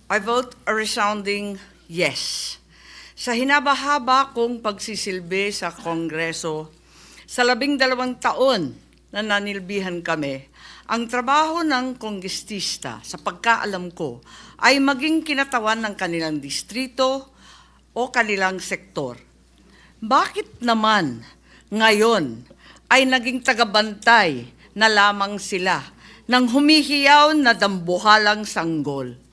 I vote a resounding yes. Sa hinabahaba kong pagsisilbi sa Kongreso, sa 12 taon na nanilbihan kami, ang trabaho ng kongrestista sa pagkaalam ko ay maging kinatawan ng kanilang distrito o kanilang sektor. Bakit naman ngayon ay naging tagabantay na lamang sila ng humihiyaw na dambuhalang sanggol?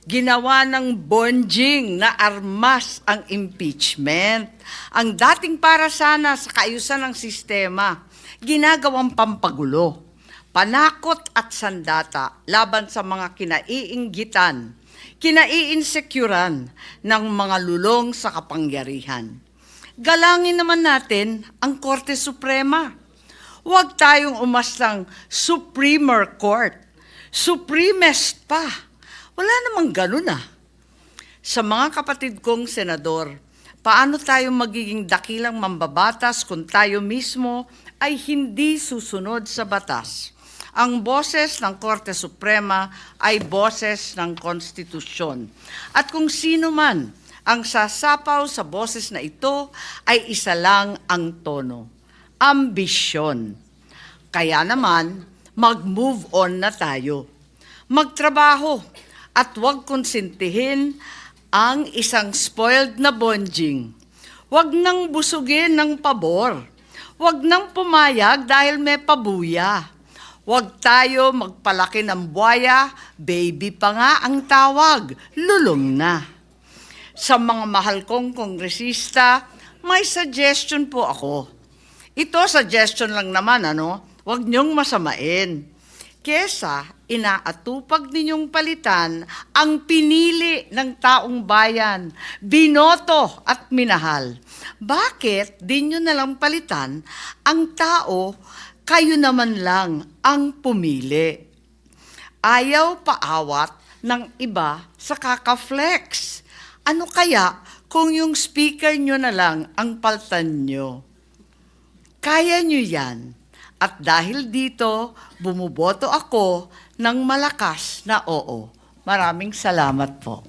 Ginawa ng bonjing na armas ang impeachment. Ang dating para sana sa kaayusan ng sistema, ginagawang pampagulo, panakot at sandata laban sa mga kinaiinggitan, kinaiinsecuran ng mga lulong sa kapangyarihan. Galangin naman natin ang Korte Suprema. Huwag tayong umastang Supremer Court, Supremest pa. Wala namang ganun ah. Sa mga kapatid kong senador, paano tayo magiging dakilang mambabatas kung tayo mismo ay hindi susunod sa batas? Ang boses ng Korte Suprema ay boses ng konstitusyon. At kung sino man ang sasapaw sa boses na ito ay isa lang ang tono, ambisyon. Kaya naman, mag-move on na tayo. Magtrabaho at huwag konsintihin ang isang spoiled na bonjing. Huwag nang busugin ng pabor. Huwag nang pumayag dahil may pabuya. Huwag tayo magpalaki ng buwaya, baby pa nga ang tawag, lulong na. Sa mga mahal kong kongresista, may suggestion po ako. Ito suggestion lang naman, Huwag niyong masamain. Kesa inaatupag ninyong palitan ang pinili ng taong bayan, binoto at minahal. Bakit di nyo nalang palitan ang tao, kayo naman lang ang pumili? Ayaw paawat ng iba sa kakaflex. Ano kaya kung yung speaker nyo na lang ang paltan nyo? Kaya nyo yan. At dahil dito, bumuboto ako ng malakas na oo. Maraming salamat po.